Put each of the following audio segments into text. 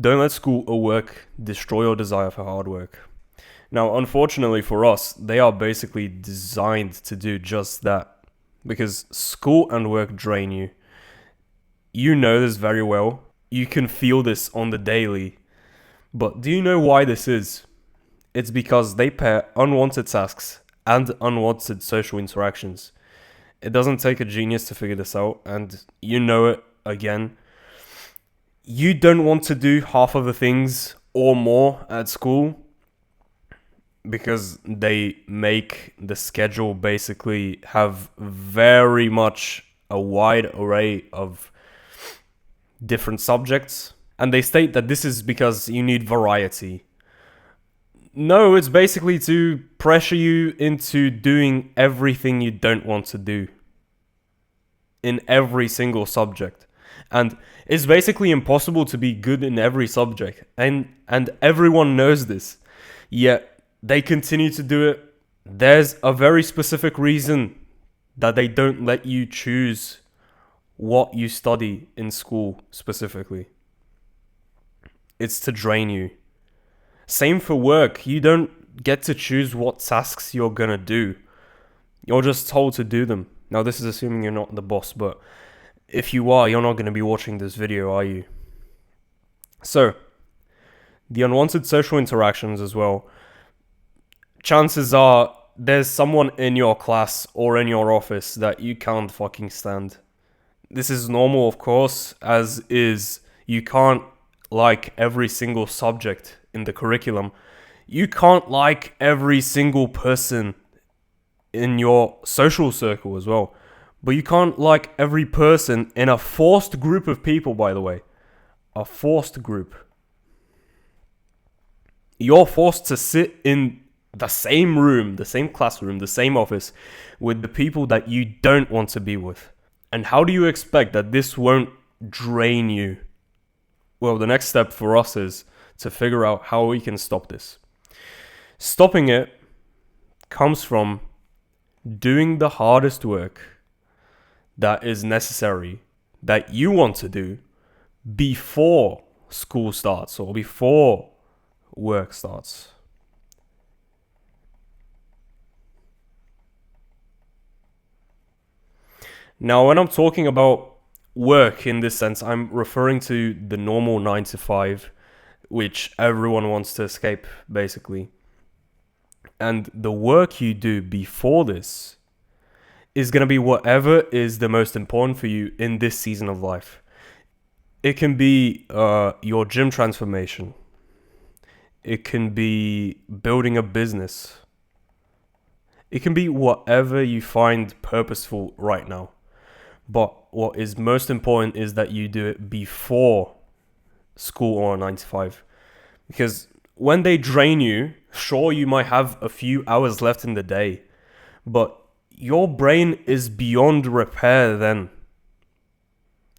Don't let school or work destroy your desire for hard work. Now, unfortunately for us, they are basically designed to do just that. Because school and work drain you. You know this very well. You can feel this on the daily. But do you know why this is? It's because they pair unwanted tasks and unwanted social interactions. It doesn't take a genius to figure this out, and you know it again. You don't want to do half of the things or more at school because they make the schedule basically have very much a wide array of different subjects. And they state that this is because you need variety. No, it's basically to pressure you into doing everything you don't want to do in every single subject. And it's basically impossible to be good in every subject. And everyone knows this. Yet they continue to do it. There's a very specific reason that they don't let you choose what you study in school specifically. It's to drain you. Same for work. You don't get to choose what tasks you're gonna do. You're just told to do them. Now, this is assuming you're not the boss, but if you are, you're not gonna be watching this video, are you? So, the unwanted social interactions as well. Chances are there's someone in your class or in your office that you can't fucking stand. This is normal, of course, as is you can't like every single subject in the curriculum. You can't like every single person in your social circle as well. But you can't like every person in a forced group of people, by the way. A forced group. You're forced to sit in the same room, the same classroom, the same office with the people that you don't want to be with. And how do you expect that this won't drain you? Well, the next step for us is to figure out how we can stop this. Stopping it comes from doing the hardest work that is necessary, that you want to do before school starts or before work starts. Now, when I'm talking about work in this sense, I'm referring to the normal 9 to 5, which everyone wants to escape, basically. And the work you do before this is going to be whatever is the most important for you in this season of life. It can be your gym transformation. It can be building a business. It can be whatever you find purposeful right now. But what is most important is that you do it before school or 9 to 5. Because when they drain you, sure, you might have a few hours left in the day, but your brain is beyond repair then.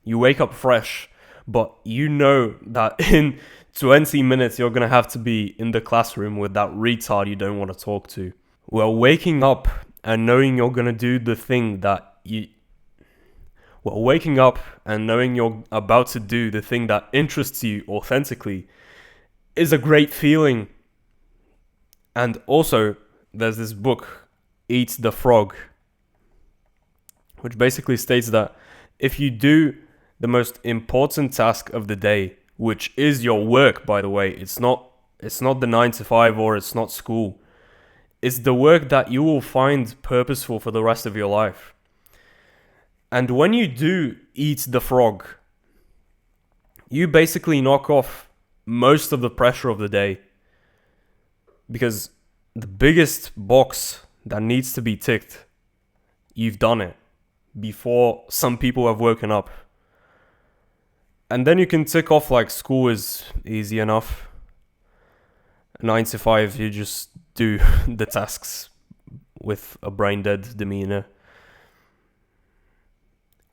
You wake up fresh, but you know that in 20 minutes you're going to have to be in the classroom with that retard you don't want to talk to. Well, waking up and knowing you're going to do the thing that waking up and knowing you're about to do the thing that interests you authentically is a great feeling. And also, there's this book, Eat the Frog, which basically states that if you do the most important task of the day, which is your work, by the way, it's not the 9 to 5 or it's not school. It's the work that you will find purposeful for the rest of your life. And when you do eat the frog, you basically knock off most of the pressure of the day. Because the biggest box that needs to be ticked, you've done it before some people have woken up. And then you can tick off like school is easy enough. 9 to 5, you just do the tasks with a brain dead demeanor.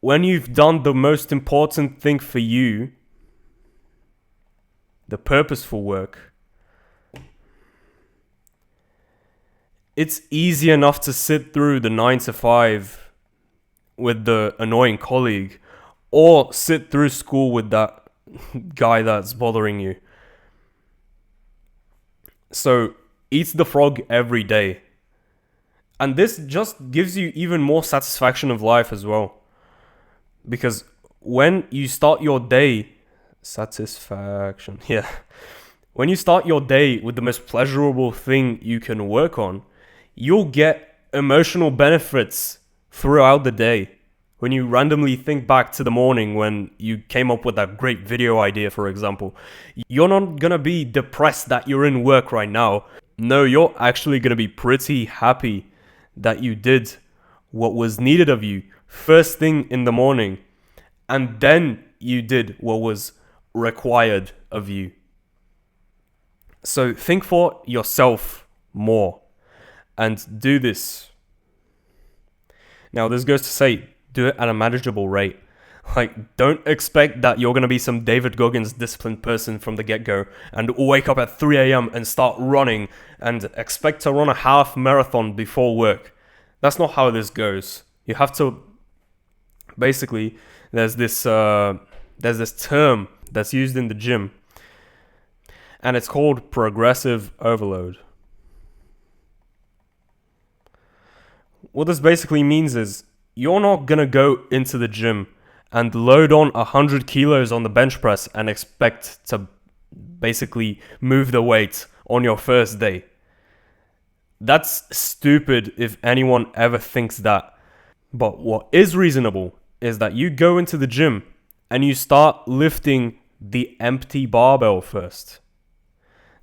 When you've done the most important thing for you, the purposeful work, it's easy enough to sit through the 9 to 5 with the annoying colleague, or sit through school with that guy that's bothering you. So eat the frog every day. And this just gives you even more satisfaction of life as well. Because when you start your day, satisfaction, yeah. When you start your day with the most pleasurable thing you can work on, you'll get emotional benefits throughout the day. When you randomly think back to the morning when you came up with that great video idea, for example, you're not gonna be depressed that you're in work right now. No, you're actually gonna be pretty happy that you did what was needed of you first thing in the morning, and then you did what was required of you. So think for yourself more and do this. Now, this goes to say, do it at a manageable rate. Like, don't expect that you're going to be some David Goggins disciplined person from the get-go and wake up at 3 a.m. and start running and expect to run a half marathon before work. That's not how this goes. You have to... Basically, there's this term that's used in the gym, and it's called progressive overload. What this basically means is you're not gonna go into the gym and load on 100 kilos on the bench press and expect to basically move the weight on your first day. That's stupid if anyone ever thinks that. But what is reasonable is that you go into the gym and you start lifting the empty barbell first.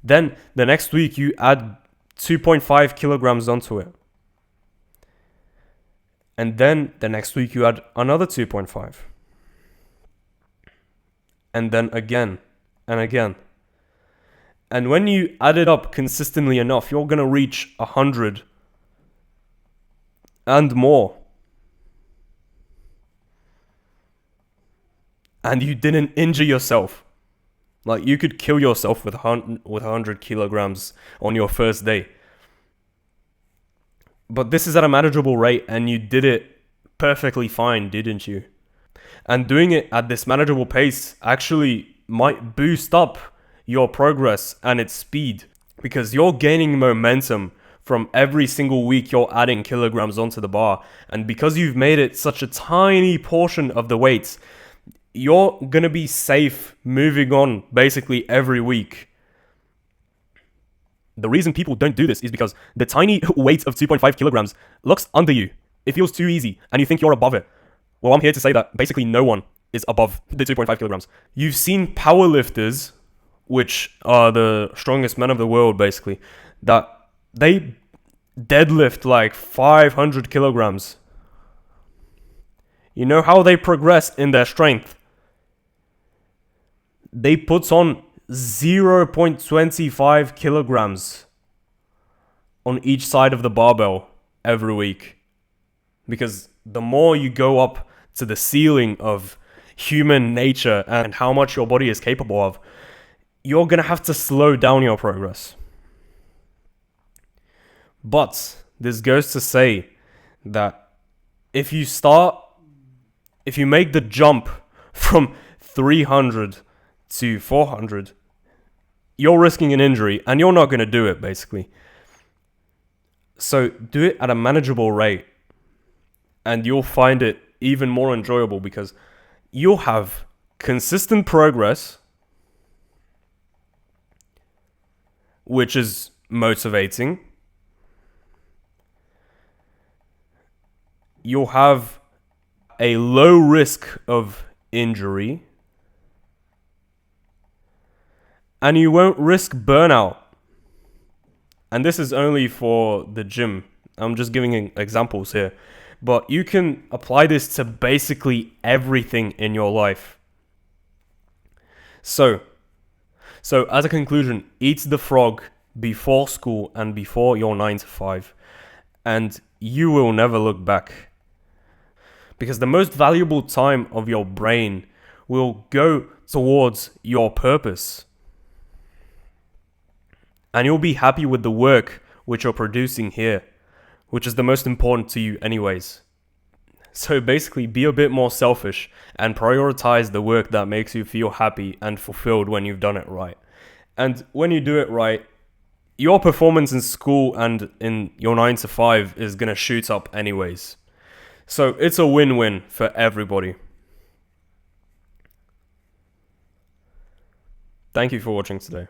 Then the next week you add 2.5 kilograms onto it. And then the next week you add another 2.5. And then again and again. And when you add it up consistently enough, you're going to reach 100 and more. And you didn't injure yourself. Like, you could kill yourself with 100 kilograms on your first day. But this is at a manageable rate, and you did it perfectly fine, didn't you? And doing it at this manageable pace actually might boost up your progress and its speed, because you're gaining momentum from every single week you're adding kilograms onto the bar. And because you've made it such a tiny portion of the weights, you're gonna be safe moving on basically every week. The reason people don't do this is because the tiny weight of 2.5 kilograms looks under you. It feels too easy, and you think you're above it. Well, I'm here to say that basically no one is above the 2.5 kilograms. You've seen powerlifters, which are the strongest men of the world basically, that they deadlift like 500 kilograms. You know how they progress in their strength? They put on 0.25 kilograms on each side of the barbell every week. Because the more you go up to the ceiling of human nature and how much your body is capable of, you're going to have to slow down your progress. But this goes to say that if you make the jump from 300 to 400, you're risking an injury and you're not going to do it basically. So do it at a manageable rate and you'll find it even more enjoyable because you'll have consistent progress, which is motivating. You'll have a low risk of injury, and you won't risk burnout. And this is only for the gym. I'm just giving examples here. But you can apply this to basically everything in your life. So as a conclusion, eat the frog before school and before your 9 to 5. And you will never look back. Because the most valuable time of your brain will go towards your purpose. And you'll be happy with the work which you're producing here, which is the most important to you anyways. So basically, be a bit more selfish and prioritize the work that makes you feel happy and fulfilled when you've done it right. And when you do it right, your performance in school and in your 9 to 5 is going to shoot up anyways. So it's a win-win for everybody. Thank you for watching today.